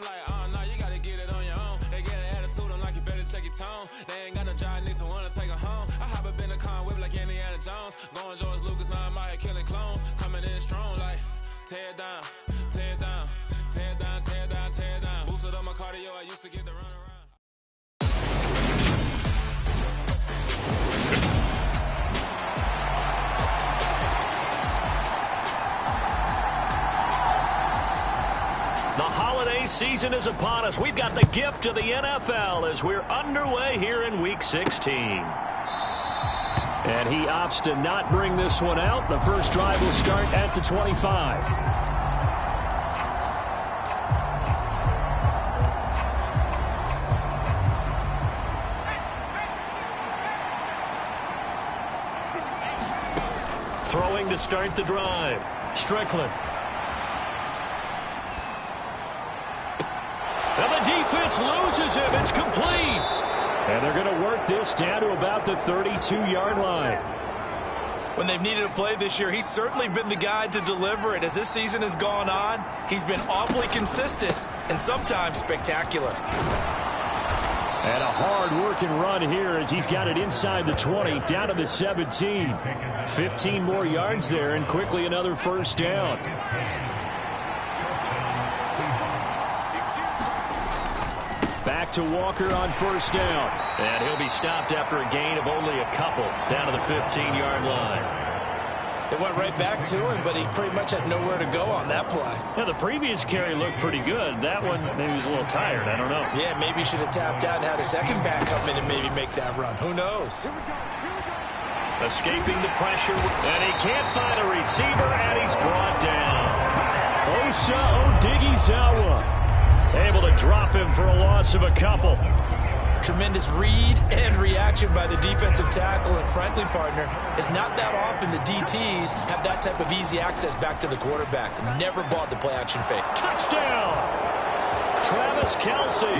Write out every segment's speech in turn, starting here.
I'm like, nah, you gotta get it on your own. They get an attitude, I'm like, you better check your tone. They ain't got no job, need someone to take her home. I hop up in the car, whip like Indiana Jones. Going George Lucas, now I'm out here killing clones. Coming in strong like, tear it down, tear it down, tear it down, tear it down, tear it down. Boosted up my cardio, I used to get the run around. The holiday season is upon us. We've got the gift of the NFL as we're underway here in Week 16. And he opts to not bring this one out. The first drive will start at the 25. Throwing to start the drive. Strickland. And the defense loses him. It's complete. And they're going to work this down to about the 32-yard line. When they've needed a play this year, he's certainly been the guy to deliver it. As this season has gone on, he's been awfully consistent and sometimes spectacular. And a hard-working run here as he's got it inside the 20, down to the 17. 15 more yards there, and quickly another first down. Back to Walker on first down. And he'll be stopped after a gain of only a couple, down to the 15-yard line. It went right back to him, but he pretty much had nowhere to go on that play. Yeah, the previous carry looked pretty good. That one, maybe he was a little tired. I don't know. Yeah, maybe he should have tapped out and had a second back come in and maybe make that run. Who knows? Escaping the pressure, and he can't find a receiver, and he's brought down. Osa Odighizuwa able to drop him for a loss of a couple. Tremendous read and reaction by the defensive tackle, and frankly, partner, it's not that often the DTs have that type of easy access back to the quarterback. Never bought the play-action fake. Touchdown! Travis Kelce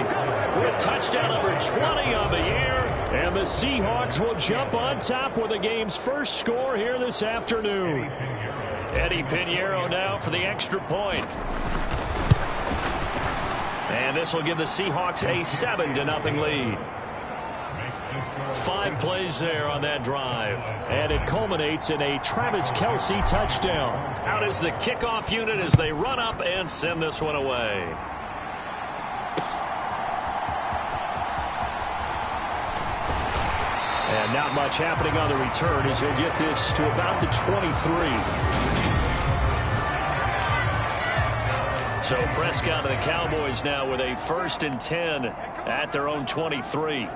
with touchdown number 20 on the year. And the Seahawks will jump on top with the game's first score here this afternoon. Eddie Pinheiro now for the extra point. And this will give the Seahawks a 7-0 lead. 5 plays there on that drive. And it culminates in a Travis Kelce touchdown. Out is the kickoff unit as they run up and send this one away. And not much happening on the return as he'll get this to about the 23. So Prescott and the Cowboys now with a 1st and 10 at their own 23.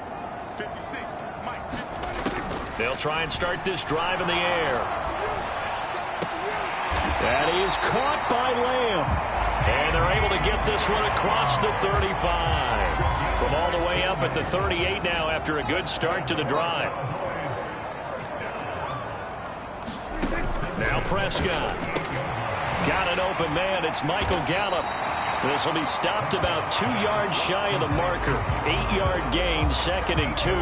They'll try and start this drive in the air. That is caught by Lamb. And they're able to get this one across the 35. From all the way up at the 38 now after a good start to the drive. Now Prescott. Got an open man. It's Michael Gallup. This will be stopped about 2 yards shy of the marker. 8-yard gain, 2nd and 2.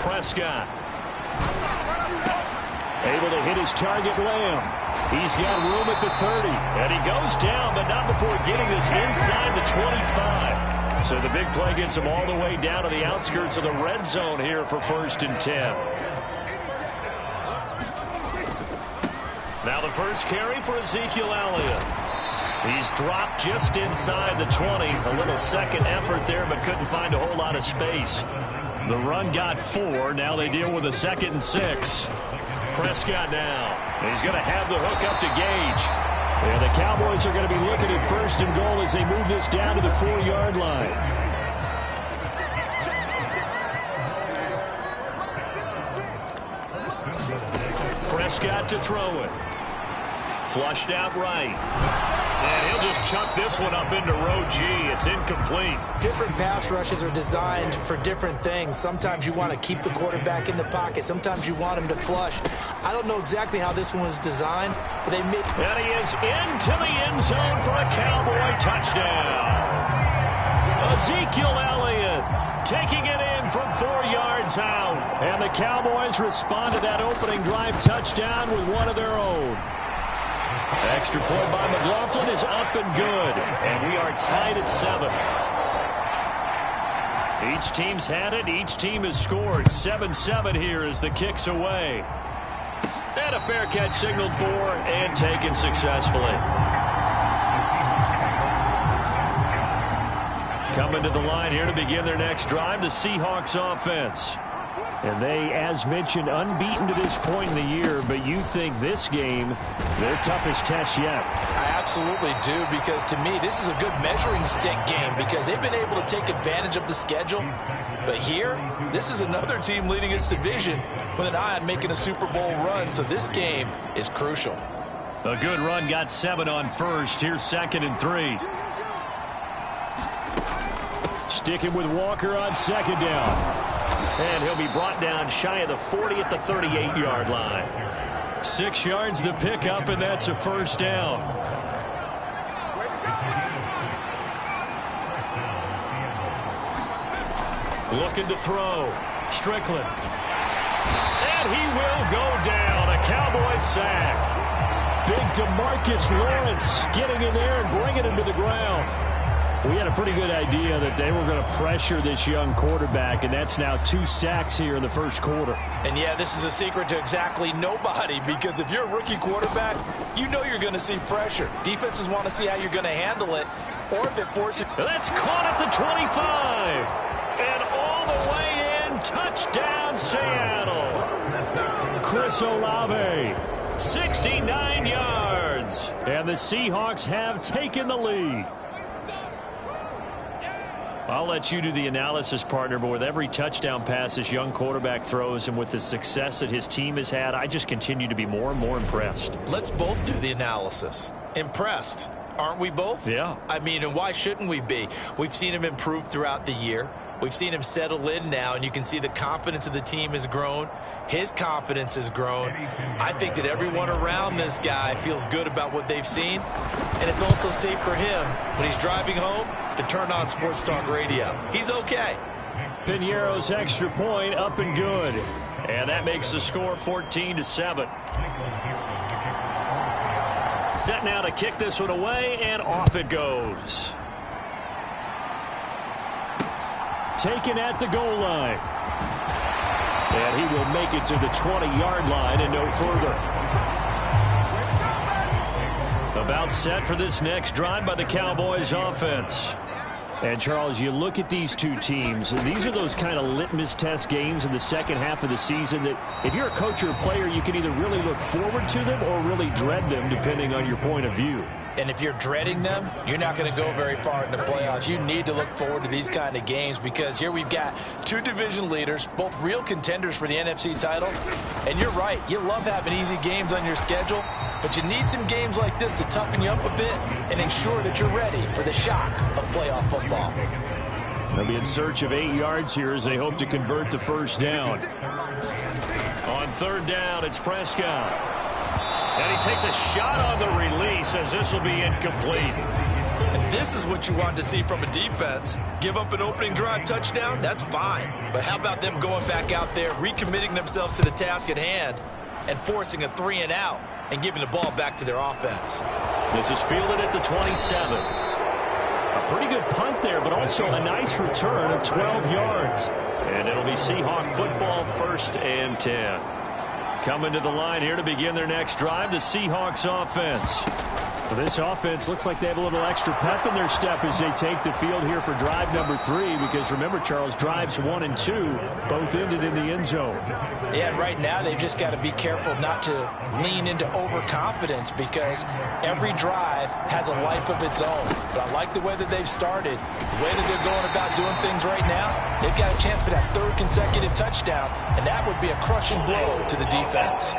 Prescott. Able to hit his target, Lamb. He's got room at the 30. And he goes down, but not before getting this inside the 25. So the big play gets him all the way down to the outskirts of the red zone here for 1st and 10. Now the first carry for Ezekiel Elliott. He's dropped just inside the 20. A little second effort there, but couldn't find a whole lot of space. The run got 4. Now they deal with a 2nd and 6. Prescott now. He's going to have the hook up to Gage. And the Cowboys are going to be looking at 1st and goal as they move this down to the 4-yard line. Prescott to throw it. Flushed out right. And he'll just chuck this one up into row G. It's incomplete. Different pass rushes are designed for different things. Sometimes you want to keep the quarterback in the pocket. Sometimes you want him to flush. I don't know exactly how this one was designed, but they made... And he is into the end zone for a Cowboy touchdown. Ezekiel Elliott taking it in from 4 yards out. And the Cowboys respond to that opening drive touchdown with one of their own. Extra point by McLaughlin is up and good. And we are tied at 7. Each team's had it. Each team has scored. 7-7 here as the kick's away. And a fair catch signaled for and taken successfully. Coming to the line here to begin their next drive, the Seahawks offense. And they, as mentioned, unbeaten to this point in the year, but you think this game, their toughest test yet. I absolutely do, because to me, this is a good measuring stick game because they've been able to take advantage of the schedule. But here, this is another team leading its division with an eye on making a Super Bowl run, so this game is crucial. A good run got 7 on first. Here's 2nd and 3. Sticking with Walker on 2nd down. And he'll be brought down shy of the 40 at the 38-yard line. 6 yards the pickup, and that's a first down. Looking to throw. Strickland. And he will go down. A Cowboys sack. Big DeMarcus Lawrence getting in there and bringing him to the ground. We had a pretty good idea that they were going to pressure this young quarterback, and that's now 2 sacks here in the first quarter. And yeah, this is a secret to exactly nobody, because if you're a rookie quarterback, you know you're going to see pressure. Defenses want to see how you're going to handle it, or if it forces... That's caught at the 25, and all the way in, touchdown Seattle. Chris Olave, 69 yards, and the Seahawks have taken the lead. I'll let you do the analysis, partner, but with every touchdown pass this young quarterback throws and with the success that his team has had, I just continue to be more and more impressed. Let's both do the analysis. Impressed. Aren't we both? Yeah. I mean, and why shouldn't we be? We've seen him improve throughout the year. We've seen him settle in now, and you can see the confidence of the team has grown. His confidence has grown. I think that everyone around this guy feels good about what they've seen, and it's also safe for him when he's driving home to turn on Sports Talk Radio. He's okay. Piñeiro's extra point up and good. And that makes the score 14-7. Set now to kick this one away, and off it goes. Taken at the goal line. And he will make it to the 20-yard line and no further. About set for this next drive by the Cowboys offense. And, Charles, you look at these two teams, and these are those kind of litmus test games in the second half of the season that if you're a coach or a player, you can either really look forward to them or really dread them, depending on your point of view. And if you're dreading them, you're not going to go very far in the playoffs. You need to look forward to these kind of games because here we've got 2 division leaders, both real contenders for the NFC title. And you're right, you love having easy games on your schedule, but you need some games like this to toughen you up a bit and ensure that you're ready for the shock of playoff football. They'll be in search of 8 yards here as they hope to convert the first down. On 3rd down, it's Prescott. And he takes a shot on the release as this will be incomplete. And this is what you want to see from a defense. Give up an opening drive touchdown, that's fine. But how about them going back out there, recommitting themselves to the task at hand, and forcing a 3-and-out and giving the ball back to their offense. This is fielded at the 27. A pretty good punt there, but also a nice return of 12 yards. And it'll be Seahawk football, 1st and 10. Coming to the line here to begin their next drive, the Seahawks offense. Well, this offense looks like they have a little extra pep in their step as they take the field here for drive number 3, because remember, Charles, drives 1 and 2 both ended in the end zone. Yeah, right now they've just got to be careful not to lean into overconfidence because every drive has a life of its own. But I like the way that they've started, the way that they're going about doing things right now. They've got a chance for that 3rd consecutive touchdown, and that would be a crushing blow to the defense.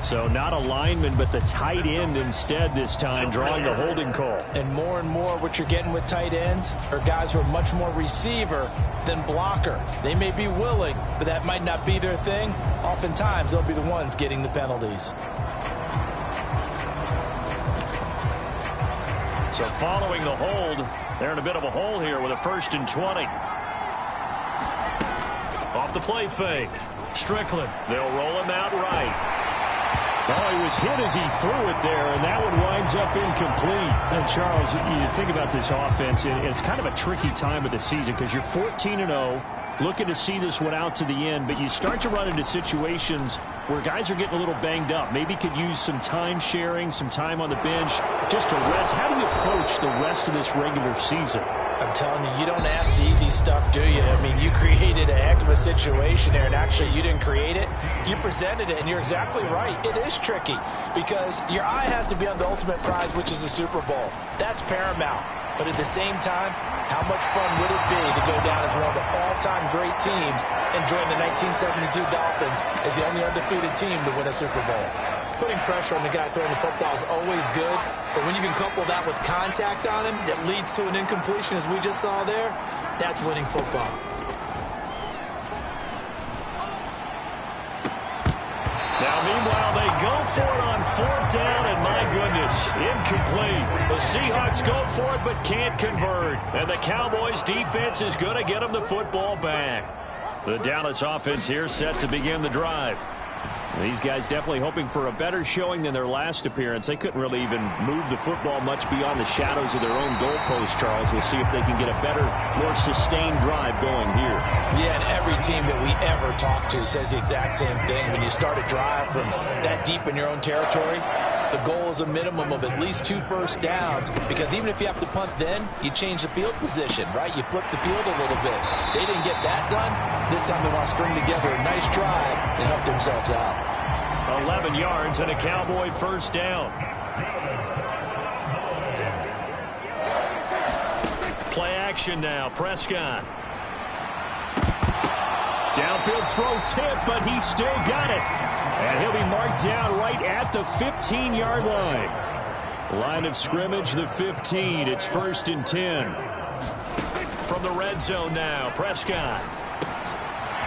So not a lineman, but the tight end instead this time, drawing the holding call. And more what you're getting with tight ends are guys who are much more receiver than blocker. They may be willing, but that might not be their thing. Oftentimes, they'll be the ones getting the penalties. So following the hold, they're in a bit of a hole here with a 1st and 20. Off the play fake. Strickland. They'll roll him out right. Oh, he was hit as he threw it there, and that one winds up incomplete. And Charles, you think about this offense, and it's kind of a tricky time of the season because you're 14-0, looking to see this one out to the end, but you start to run into situations where guys are getting a little banged up. Maybe could use some time sharing, some time on the bench, just to rest. How do you approach the rest of this regular season? I'm telling you, you don't ask the easy stuff, do you? I mean, you created a heck of a situation there, and actually you didn't create it. You presented it, and you're exactly right. It is tricky because your eye has to be on the ultimate prize, which is the Super Bowl. That's paramount. But at the same time, how much fun would it be to go down as one of the all-time great teams and join the 1972 Dolphins as the only undefeated team to win a Super Bowl? Putting pressure on the guy throwing the football is always good, but when you can couple that with contact on him that leads to an incompletion, as we just saw there, that's winning football. Now, meanwhile, they go for it on 4th down, and my goodness, incomplete. The Seahawks go for it but can't convert, and the Cowboys' defense is going to get them the football back. The Dallas offense here set to begin the drive. These guys definitely hoping for a better showing than their last appearance. They couldn't really even move the football much beyond the shadows of their own goalpost, Charles. We'll see if they can get a better, more sustained drive going here. Yeah, and every team that we ever talk to says the exact same thing. When you start a drive from that deep in your own territory, the goal is a minimum of at least 2 first downs, because even if you have to punt then, you change the field position, right? You flip the field a little bit. They didn't get that done. This time they want to string together a nice drive and help themselves out. 11 yards and a Cowboy first down. Play action now. Prescott. Downfield throw tip, but he still got it. And he'll be marked down right at the 15-yard line. Line of scrimmage, the 15. It's 1st and 10. From the red zone now, Prescott.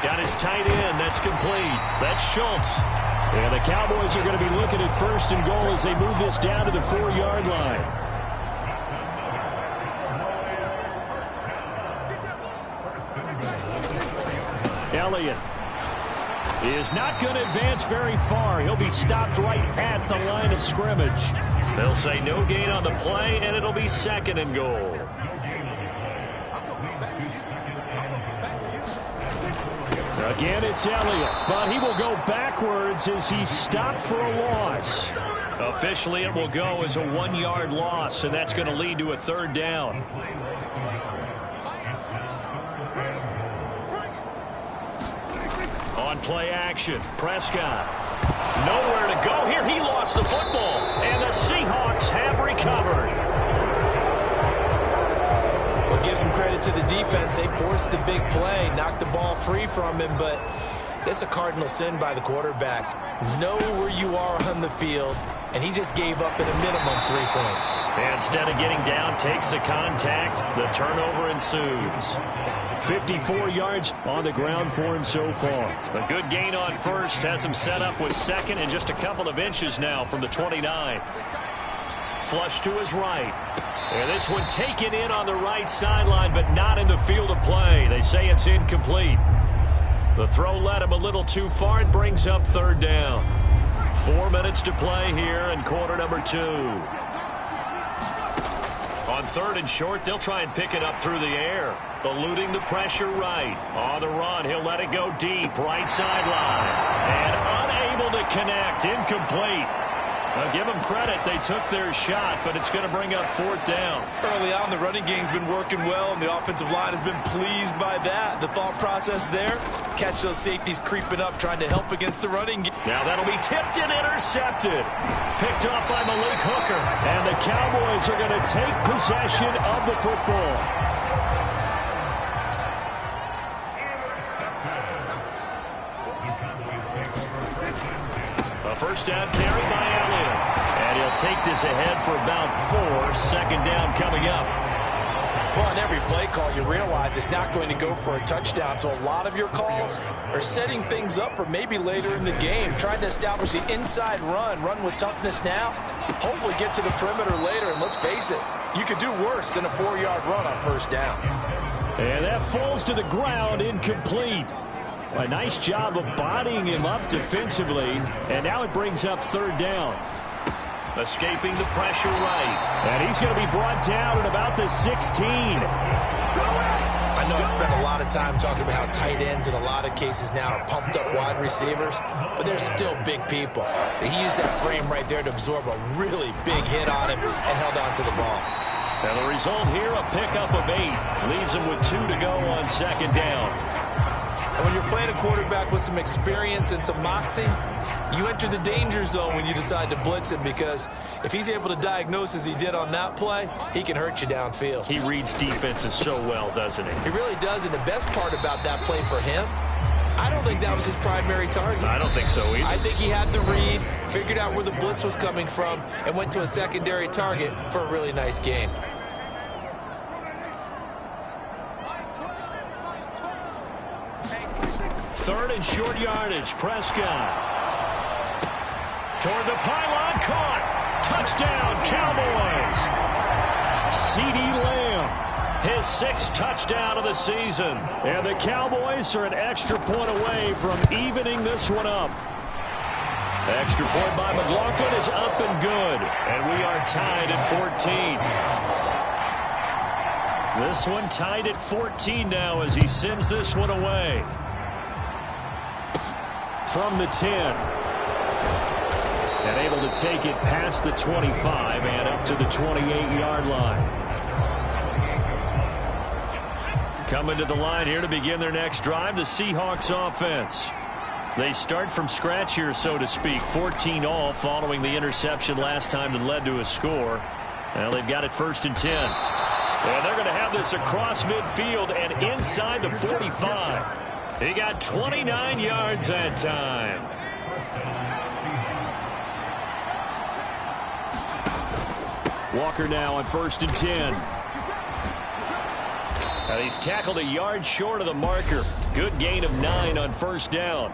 Got his tight end. That's complete. That's Schultz. And the Cowboys are going to be looking at 1st and goal as they move this down to the 4-yard line. Elliott is not going to advance very far. He'll be stopped right at the line of scrimmage. They'll say no gain on the play, and it'll be 2nd and goal. Again, it's Elliott, but he will go backwards as he's stopped for a loss. Officially, it will go as a 1-yard loss, and that's going to lead to a 3rd down. On play action, Prescott. Nowhere to go here. He lost the football, and the Seahawks have recovered. Well, give some credit to the defense. They forced the big play, knocked the ball free from him, but it's a cardinal sin by the quarterback. Know where you are on the field, and he just gave up at a minimum 3 points. And instead of getting down, takes the contact. The turnover ensues. 54 yards on the ground for him so far. A good gain on first has him set up with 2nd and just a couple of inches now from the 29. Flush to his right. And this one taken in on the right sideline, but not in the field of play. They say it's incomplete. The throw led him a little too far. It brings up 3rd down. 4 minutes to play here in quarter number 2. On 3rd and short, they'll try and pick it up through the air. Eluding the pressure right. On the run, he'll let it go deep. Right sideline. And unable to connect. Incomplete. Now give them credit. They took their shot, but it's going to bring up 4th down. Early on, the running game's been working well, and the offensive line has been pleased by that. The thought process there, catch those safeties creeping up, trying to help against the running game. Now that'll be tipped and intercepted. Picked off by Malik Hooker. And the Cowboys are going to take possession of the football. A first down carry by Elliott. And he'll take this ahead for about 4. 2nd down coming up. Well, on every play call, you realize it's not going to go for a touchdown. So a lot of your calls are setting things up for maybe later in the game, trying to establish the inside run with toughness now, hopefully get to the perimeter later. And let's face it, you could do worse than a 4-yard run on 1st down. And that falls to the ground, incomplete. A nice job of bodying him up defensively, and now it brings up third down. Escaping the pressure right. And he's going to be brought down at about the 16. I know I spent a lot of time talking about how tight ends in a lot of cases now are pumped up wide receivers, but they're still big people. He used that frame right there to absorb a really big hit on him and held on to the ball. And the result here, a pickup of 8. Leaves him with 2 to go on second down. And when you're playing a quarterback with some experience and some moxie, you enter the danger zone when you decide to blitz him, because if he's able to diagnose as he did on that play, he can hurt you downfield. He reads defenses so well, doesn't he? He really does, and the best part about that play for him, I don't think that was his primary target. I don't think so either. I think he had the read, figured out where the blitz was coming from, and went to a secondary target for a really nice gain. Third and short yardage. Prescott. Toward the pylon. Caught. Touchdown, Cowboys. CeeDee Lamb. His 6th touchdown of the season. And the Cowboys are an extra point away from evening this one up. Extra point by McLaughlin is up and good. And we are tied at 14. This one tied at 14 now as he sends this one away. From the 10. And able to take it past the 25 and up to the 28-yard line. Coming to the line here to begin their next drive, the Seahawks offense. They start from scratch here, so to speak. 14 all following the interception last time that led to a score. Well, they've got it 1st and 10. And they're going to have this across midfield and inside the 45. He got 29 yards that time. Walker now on 1st and 10. And he's tackled a yard short of the marker. Good gain of 9 on 1st down.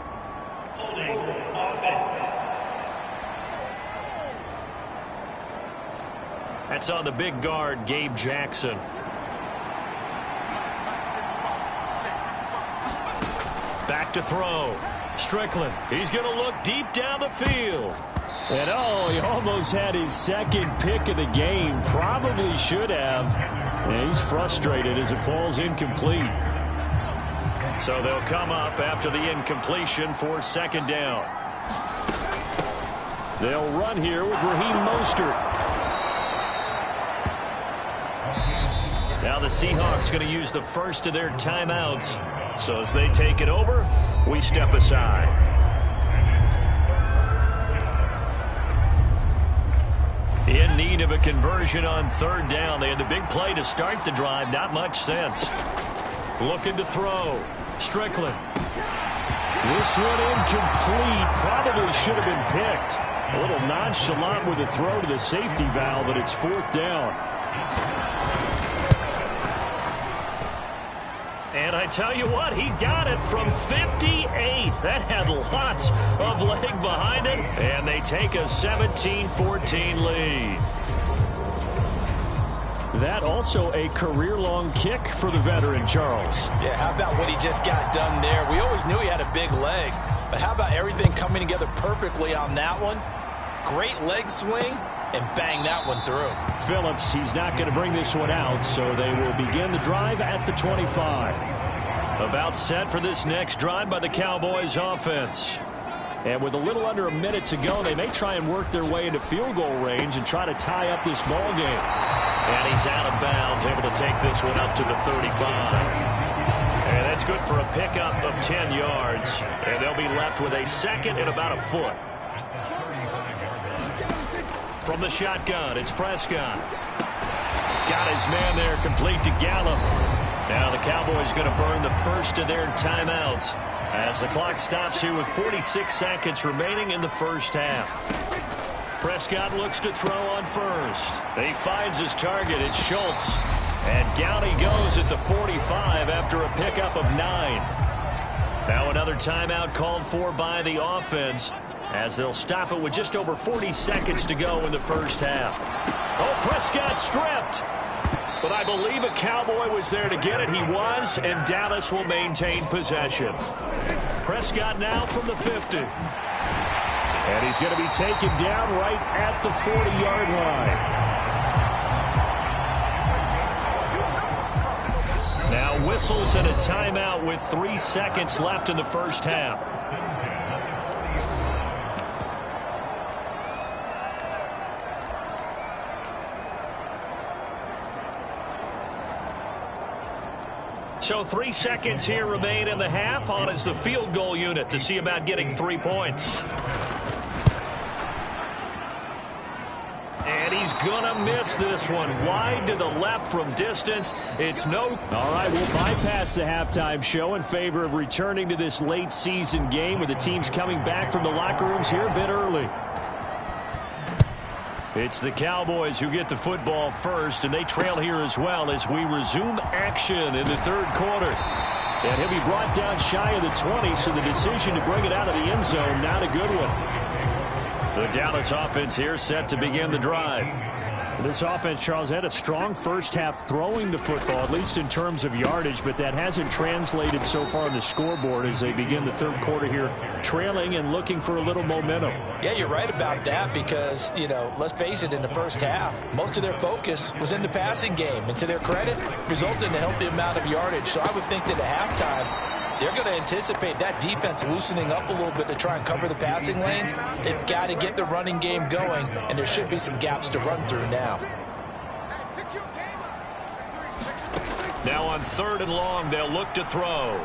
That's on the big guard, Gabe Jackson. Back to throw. Strickland. He's going to look deep down the field. And oh, he almost had his 2nd pick of the game. Probably should have. And he's frustrated as it falls incomplete. So they'll come up after the incompletion for 2nd down. They'll run here with Raheem Mostert. Now the Seahawks going to use the first of their timeouts. So as they take it over, we step aside. In need of a conversion on 3rd down. They had the big play to start the drive. Not much sense. Looking to throw. Strickland. This one incomplete. Probably should have been picked. A little nonchalant with a throw to the safety valve, but it's 4th down. And I tell you what, he got it from 58. That had lots of leg behind it. And they take a 17-14 lead. That also a career-long kick for the veteran, Charles. Yeah, how about what he just got done there? We always knew he had a big leg. But how about everything coming together perfectly on that one? Great leg swing. And bang that one through. Phillips, he's not going to bring this one out, so they will begin the drive at the 25. About set for this next drive by the Cowboys offense. And with a little under a minute to go, they may try and work their way into field goal range and try to tie up this ball game. And he's out of bounds, able to take this one up to the 35. And that's good for a pickup of 10 yards. And they'll be left with a 2nd and about a foot. From the shotgun, it's Prescott. Got his man there, complete to Gallup. Now the Cowboys going to burn the first of their timeouts as the clock stops here with 46 seconds remaining in the first half. Prescott looks to throw on 1st. He finds his target. It's Schultz. And down he goes at the 45 after a pickup of 9. Now another timeout called for by the offense, as they'll stop it with just over 40 seconds to go in the first half. Oh, Prescott stripped. But I believe a Cowboy was there to get it. He was, and Dallas will maintain possession. Prescott now from the 50. And he's going to be taken down right at the 40-yard line. Now whistles and a timeout with 3 seconds left in the first half. So 3 seconds here remain in the half. On is the field goal unit to see about getting 3 points. And he's going to miss this one. Wide to the left from distance. It's no. All right, we'll bypass the halftime show in favor of returning to this late season game with the teams coming back from the locker rooms here a bit early. It's the Cowboys who get the football first, and they trail here as well as we resume action in the third quarter. And he'll be brought down shy of the 20, so the decision to bring it out of the end zone, not a good one. The Dallas offense here set to begin the drive. This offense, Charles, had a strong first half throwing the football, at least in terms of yardage, but that hasn't translated so far on the scoreboard as they begin the third quarter here, trailing and looking for a little momentum. Yeah, you're right about that because, you know, let's face it, in the first half, most of their focus was in the passing game, and to their credit, resulted in a healthy amount of yardage. So I would think that at halftime, they're going to anticipate that defense loosening up a little bit to try and cover the passing lanes. They've got to get the running game going, and there should be some gaps to run through now. Now on 3rd and long, they'll look to throw.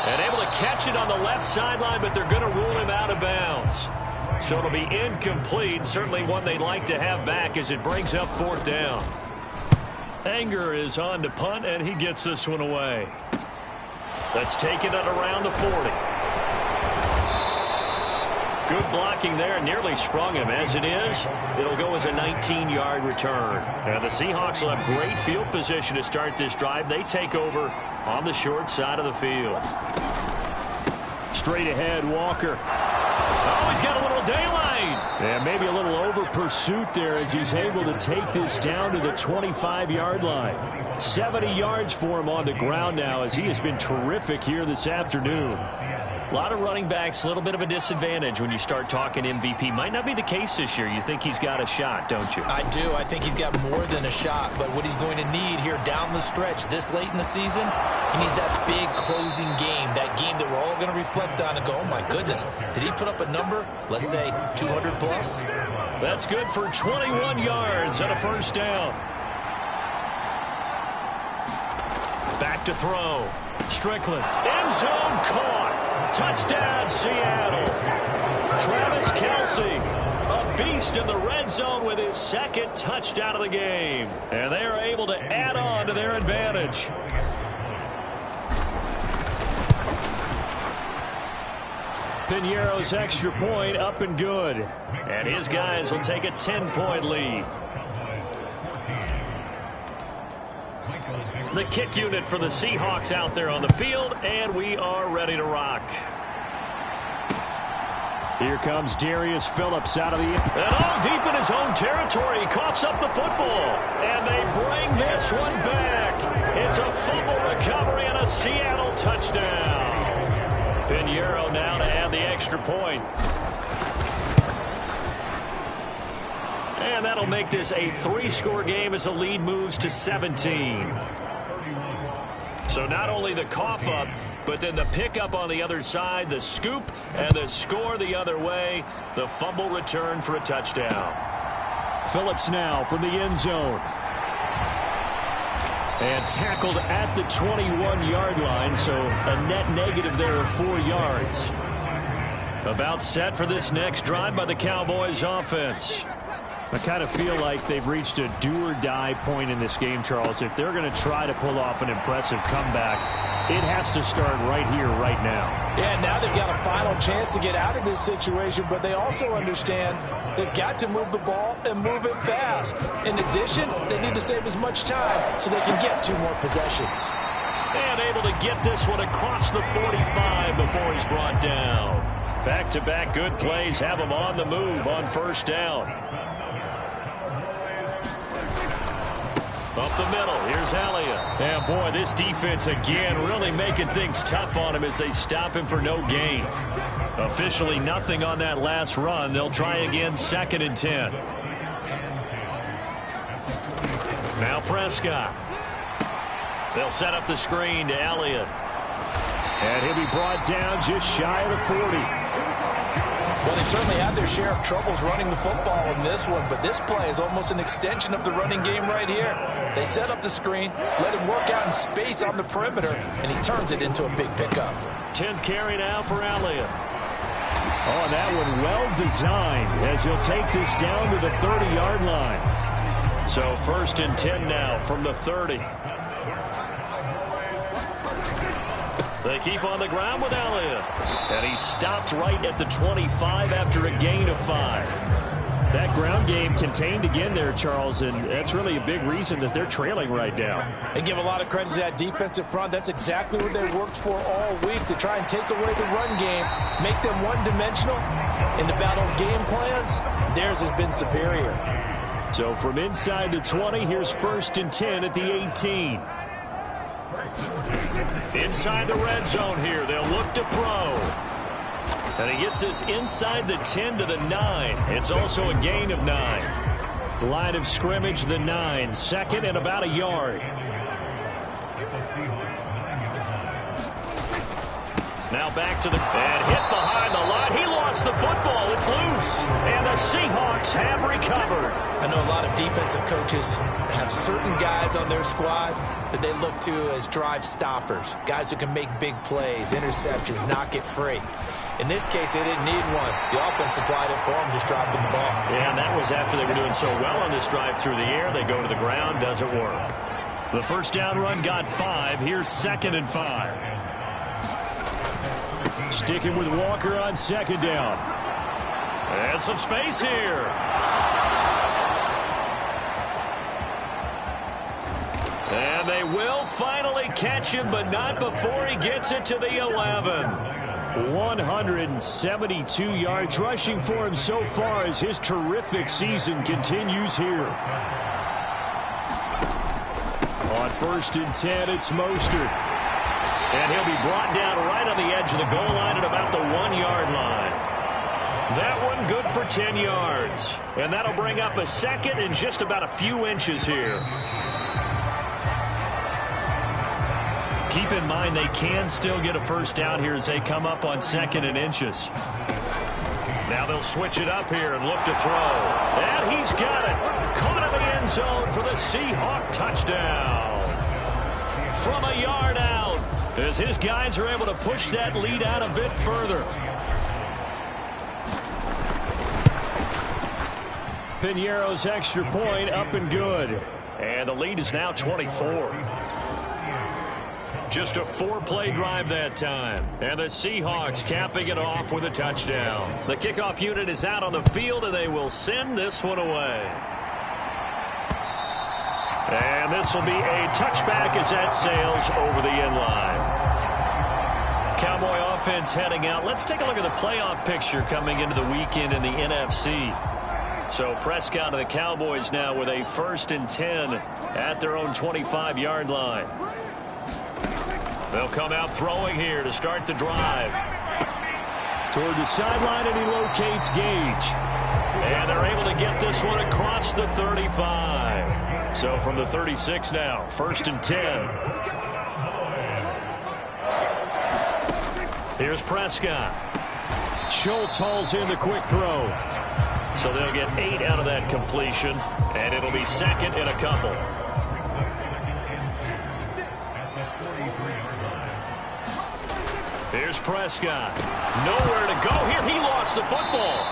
And able to catch it on the left sideline, but they're going to rule him out of bounds. So it'll be incomplete, certainly one they'd like to have back as it brings up 4th down. Anger is on to punt, and he gets this one away. That's taken it around the 40. Good blocking there, nearly sprung him. As it is, it'll go as a 19-yard return. Now the Seahawks will have great field position to start this drive. They take over on the short side of the field. Straight ahead, Walker. Oh, he's got a little daylight. And maybe a little over pursuit there as he's able to take this down to the 25-yard line. 70 yards for him on the ground now as he has been terrific here this afternoon. A lot of running backs, a little bit of a disadvantage when you start talking MVP. Might not be the case this year. You think he's got a shot, don't you? I do. I think he's got more than a shot. But what he's going to need here down the stretch this late in the season, he needs that big closing game, that game that we're all going to reflect on and go, oh, my goodness, did he put up a number, let's say 200 plus? That's good for 21 yards and a first down. Back to throw. Strickland. End zone caught. Touchdown, Seattle. Travis Kelce, a beast in the red zone with his 2nd touchdown of the game. And they are able to add on to their advantage. Piñeiro's extra point up and good. And his guys will take a 10-point lead. The kick unit for the Seahawks out there on the field, and we are ready to rock. Here comes Darius Phillips out of the... And all deep in his own territory. He coughs up the football. And they bring this one back. It's a fumble recovery and a Seattle touchdown. Piñeiro now to add the extra point. And that'll make this a 3-score game as the lead moves to 17. So not only the cough up, but then the pickup on the other side, the scoop, and the score the other way. The fumble return for a touchdown. Phillips now from the end zone. And tackled at the 21-yard line, so a net negative there of 4 yards. About set for this next drive by the Cowboys offense. I kind of feel like they've reached a do-or-die point in this game, Charles. If they're going to try to pull off an impressive comeback, it has to start right here, right now. Yeah, now they've got a final chance to get out of this situation, but they also understand they've got to move the ball and move it fast. In addition, they need to save as much time so they can get 2 more possessions. And able to get this one across the 45 before he's brought down. Back-to-back good plays have him on the move on first down. Up the middle, here's Elliott. Yeah, boy, this defense again really making things tough on him as they stop him for no gain. Officially nothing on that last run. They'll try again, 2nd and 10. Now Prescott. They'll set up the screen to Elliott. And he'll be brought down just shy of the 40. Well, they certainly had their share of troubles running the football in this one, but this play is almost an extension of the running game right here. They set up the screen, let him work out in space on the perimeter, and he turns it into a big pickup. 10th carry now for Elliott. Oh, that one well designed as he'll take this down to the 30-yard line. So 1st and 10 now from the 30. They keep on the ground with Elliott. And he stopped right at the 25 after a gain of 5. That ground game contained again there, Charles, and that's really a big reason that they're trailing right now. They give a lot of credit to that defensive front. That's exactly what they worked for all week, to try and take away the run game, make them one-dimensional. In the battle of game plans, theirs has been superior. So from inside the 20, here's 1st and 10 at the 18. Inside the red zone here, they'll look to throw. And he gets this inside the 10 to the 9. It's also a gain of 9. Line of scrimmage, the 9. 2nd and about a yard. Now back to the... And hit behind the line. He lost the football. It's loose. And the Seahawks have recovered. I know a lot of defensive coaches have certain guys on their squad that they look to as drive stoppers, guys who can make big plays, interceptions, knock it free. In this case, they didn't need one. The offense supplied it for them, just dropping the ball. Yeah, and that was after they were doing so well on this drive through the air. They go to the ground, doesn't work. The first down run got 5. Here's 2nd and 5. Sticking with Walker on 2nd down. And some space here. And they will finally catch him, but not before he gets it to the 11. 172 yards rushing for him so far as his terrific season continues here. On 1st and 10, it's Mostert. And he'll be brought down right on the edge of the goal line at about the 1-yard line. That one good for 10 yards. And that'll bring up a 2nd and just about a few inches here. Keep in mind they can still get a first down here as they come up on 2nd and inches. Now they'll switch it up here and look to throw. And he's got it. Caught in the end zone for the Seahawk touchdown. From a yard out, as his guys are able to push that lead out a bit further. Piñeiro's extra point up and good. And the lead is now 24. Just a 4-play drive that time. And the Seahawks capping it off with a touchdown. The kickoff unit is out on the field, and they will send this one away. And this will be a touchback as that sails over the end line. Cowboy offense heading out. Let's take a look at the playoff picture coming into the weekend in the NFC. So Prescott and the Cowboys now with a 1st and 10 at their own 25-yard line. They'll come out throwing here to start the drive. Toward the sideline, and he locates Gage. And they're able to get this one across the 35. So from the 36 now, 1st and 10. Here's Prescott. Schultz hauls in the quick throw. So they'll get 8 out of that completion, and it'll be 2nd and a couple. Here's Prescott. Nowhere to go here. He lost the football.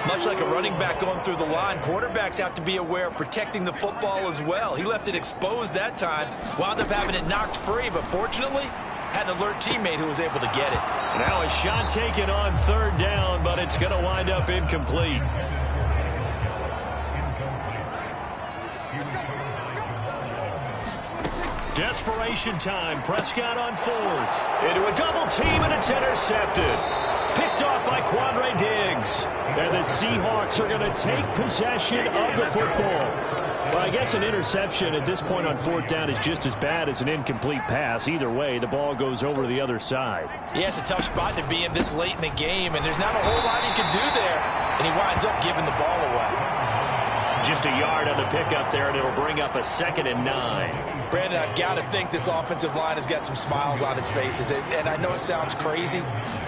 Much like a running back going through the line, quarterbacks have to be aware of protecting the football as well. He left it exposed that time, wound up having it knocked free, but fortunately, had an alert teammate who was able to get it. Now a shot taken on 3rd down, but it's going to wind up incomplete. Desperation time. Prescott on 4th. Into a double team, and it's intercepted. Picked off by Quandre Diggs. And the Seahawks are going to take possession of the football. Well, I guess an interception at this point on fourth down is just as bad as an incomplete pass. Either way, the ball goes over to the other side. Yeah, it's a tough spot to be in this late in the game, and there's not a whole lot he can do there. And he winds up giving the ball away. Just a yard on the pickup there, and it'll bring up a 2nd and 9. Brandon, I've got to think this offensive line has got some smiles on its faces. And I know it sounds crazy,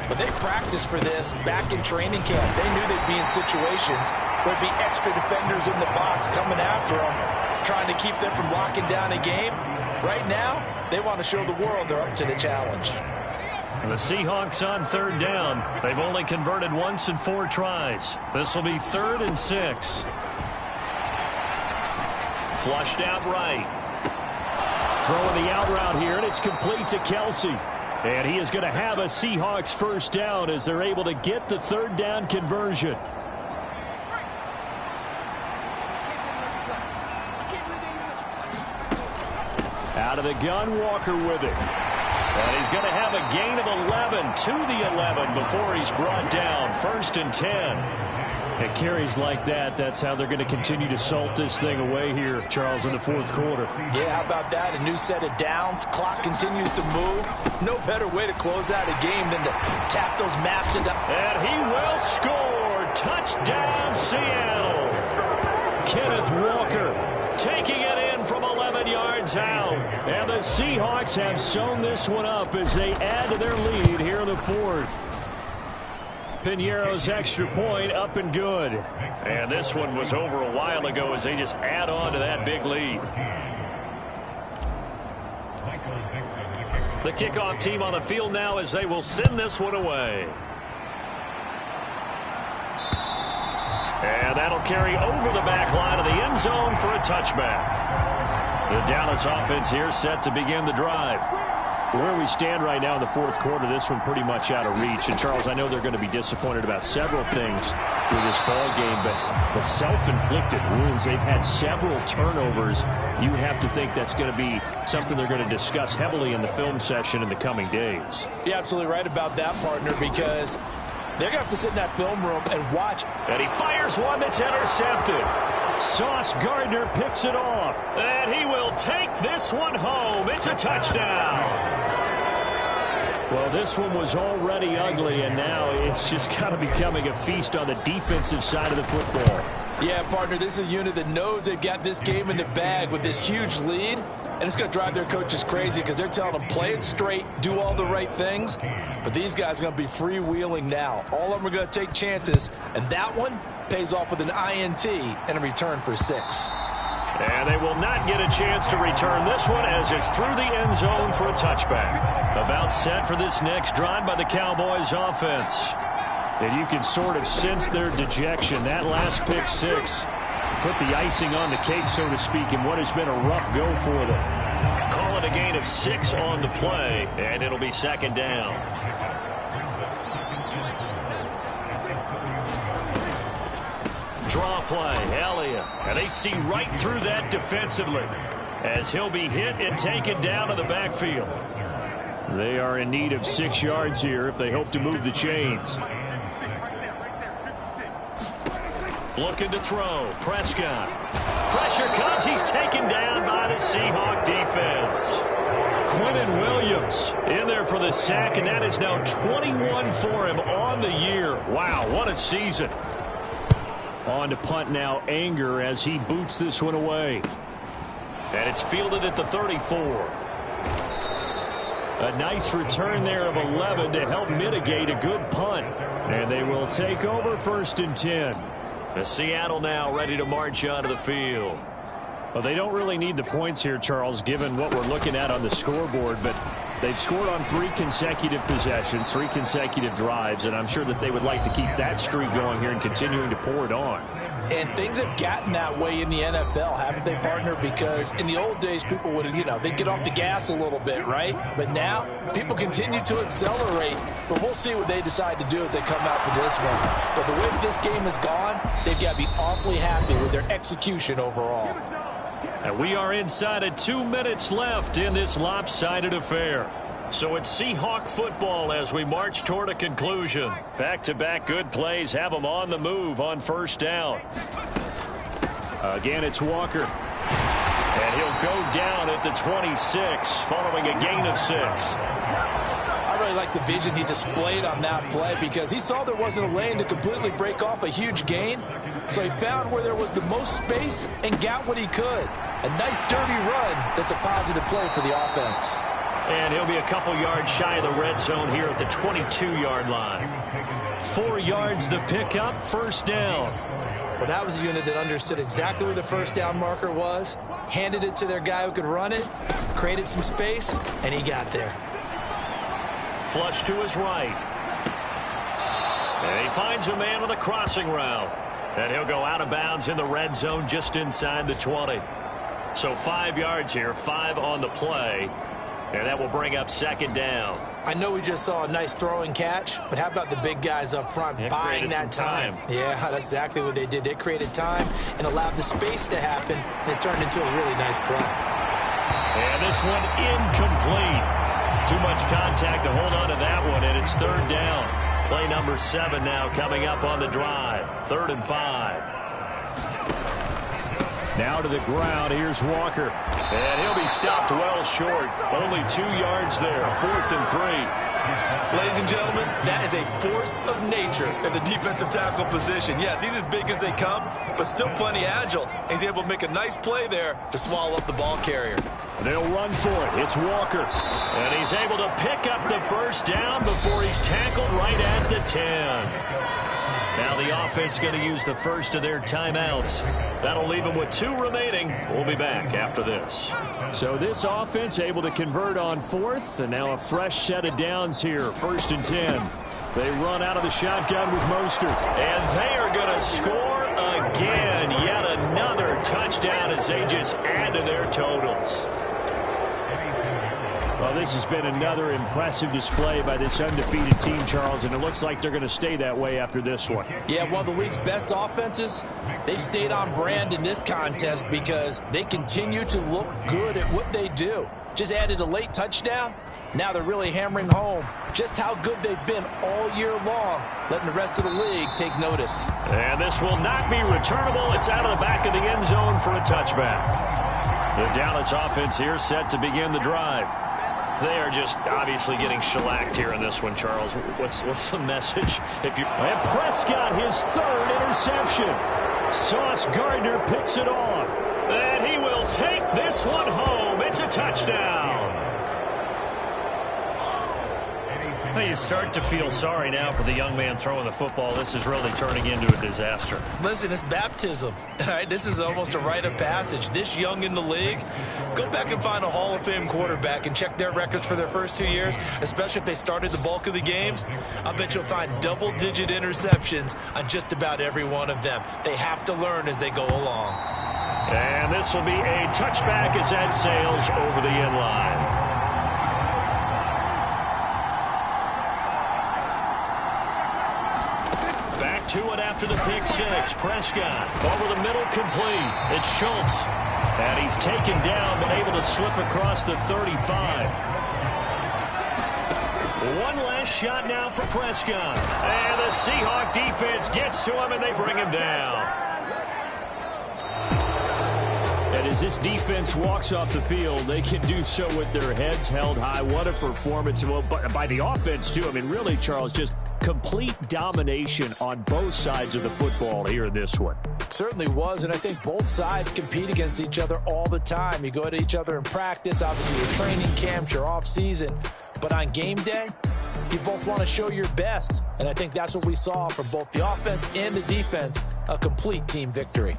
but they practiced for this back in training camp. They knew they'd be in situations where there'd be extra defenders in the box coming after them, trying to keep them from locking down a game. Right now, they want to show the world they're up to the challenge. And the Seahawks on 3rd down. They've only converted once in 4 tries. This will be 3rd and 6. Flushed out right. Throwing the out route here, and it's complete to Kelsey. And he is going to have a Seahawks first down as they're able to get the 3rd down conversion. Out of the gun, Walker with it. And he's going to have a gain of 11 to the 11 before he's brought down. 1st and 10. It carries like that. That's how they're going to continue to salt this thing away here, Charles, in the 4th quarter. Yeah, how about that? A new set of downs. Clock continues to move. No better way to close out a game than to tap those mastodons. And he will score. Touchdown, Seattle. Kenneth Walker taking it in from 11 yards out. And the Seahawks have sewn this one up as they add to their lead here in the 4th. Piñeiro's extra point up and good. And this one was over a while ago as they just add on to that big lead. The kickoff team on the field now as they will send this one away. And that'll carry over the back line of the end zone for a touchback. The Dallas offense here set to begin the drive. Where we stand right now in the 4th quarter, this one pretty much out of reach. And, Charles, I know they're going to be disappointed about several things with this ball game, but the self-inflicted wounds, they've had several turnovers. You would have to think that's going to be something they're going to discuss heavily in the film session in the coming days. You're absolutely right about that, partner, because they're going to have to sit in that film room and watch. And he fires one that's intercepted. Sauce Gardner picks it off. And he will take this one home. It's a touchdown. Well, this one was already ugly, and now it's just kind of becoming a feast on the defensive side of the football. Yeah, partner, this is a unit that knows they've got this game in the bag with this huge lead, and it's going to drive their coaches crazy because they're telling them play it straight, do all the right things, but these guys are going to be freewheeling now. All of them are going to take chances, and that one pays off with an INT and a return for 6. And they will not get a chance to return this one as it's through the end zone for a touchback. About set for this next drive by the Cowboys offense. And you can sort of sense their dejection. That last pick 6 put the icing on the cake, so to speak, in what has been a rough go for them. Call it a gain of 6 on the play, and it'll be 2nd down. Draw play, Elliott. And they see right through that defensively as he'll be hit and taken down to the backfield. They are in need of 6 yards here if they hope to move the chains. Looking to throw. Prescott. Pressure comes. He's taken down by the Seahawk defense. Quinnen Williams in there for the sack, and that is now 21 for him on the year. Wow, what a season. On to punt now, Anger, as he boots this one away. And it's fielded at the 34. A nice return there of 11 to help mitigate a good punt. And they will take over 1st and 10. The Seattle now ready to march onto the field. Well, they don't really need the points here, Charles, given what we're looking at on the scoreboard, but they've scored on 3 consecutive possessions, 3 consecutive drives, and I'm sure that they would like to keep that streak going here and continuing to pour it on. And things have gotten that way in the NFL, haven't they, partner? Because in the old days, people would, they'd get off the gas a little bit, right? But now, people continue to accelerate. But we'll see what they decide to do as they come out for this one. But the way this game has gone, they've got to be awfully happy with their execution overall. And we are inside of 2 minutes left in this lopsided affair. So it's Seahawk football as we march toward a conclusion. Back-to-back good plays have them on the move on first down. Again, it's Walker. And he'll go down at the 26 following a gain of 6. I really like the vision he displayed on that play because he saw there wasn't a lane to completely break off a huge gain. So he found where there was the most space and got what he could. A nice dirty run that's a positive play for the offense. And he'll be a couple yards shy of the red zone here at the 22-yard line. 4 yards the pickup, first down. Well, that was a unit that understood exactly where the first down marker was, handed it to their guy who could run it, created some space, and he got there. Flush to his right. And he finds a man with a crossing route. And he'll go out of bounds in the red zone just inside the 20. So 5 yards here, 5 on the play. And that will bring up second down. I know we just saw a nice throwing catch, but how about the big guys up front buying that time? Yeah, that's exactly what they did. They created time and allowed the space to happen, and it turned into a really nice play. And this one incomplete. Too much contact to hold on to that one, and it's third down. Play number 7 now coming up on the drive. 3rd and 5. Now to the ground. Here's Walker. And he'll be stopped well short. Only 2 yards there. 4th and 3. Ladies and gentlemen, that is a force of nature at the defensive tackle position. Yes, he's as big as they come, but still plenty agile. He's able to make a nice play there to swallow up the ball carrier. They'll run for it. It's Walker. And he's able to pick up the first down before he's tackled right at the 10. Now the offense going to use the first of their timeouts. That'll leave them with 2 remaining. We'll be back after this. So this offense able to convert on 4th, and now a fresh set of downs here. 1st and 10. They run out of the shotgun with Mostert. And they are going to score again. Yet another touchdown as they just add to their totals. Well, this has been another impressive display by this undefeated team, Charles, and it looks like they're going to stay that way after this one. Yeah, one of the league's best offenses. They stayed on brand in this contest because they continue to look good at what they do. Just added a late touchdown. Now they're really hammering home just how good they've been all year long, letting the rest of the league take notice. And this will not be returnable. It's out of the back of the end zone for a touchback. The Dallas offense here set to begin the drive. They are just obviously getting shellacked here in this one, Charles. What's the message? And Prescott, his 3rd interception. Sauce Gardner picks it off. And he will take this one home. It's a touchdown. Well, you start to feel sorry now for the young man throwing the football. This is really turning into a disaster. Listen, it's baptism. All right, this is almost a rite of passage. This young in the league, go back and find a Hall of Fame quarterback and check their records for their first 2 years, especially if they started the bulk of the games. I bet you'll find double-digit interceptions on just about every one of them. They have to learn as they go along. And this will be a touchback as that sails over the end line. To it after the pick 6. Prescott over the middle, complete. It's Schultz. And he's taken down but able to slip across the 35. One last shot now for Prescott. And the Seahawk defense gets to him and they bring him down. And as this defense walks off the field, they can do so with their heads held high. What a performance. Well, by the offense, too. I mean, really, Charles, just complete domination on both sides of the football here in this one. Certainly was, and I think both sides compete against each other all the time. You go at each other in practice, obviously your training camps, your off-season, but on game day, you both want to show your best, and I think that's what we saw from both the offense and the defense, a complete team victory.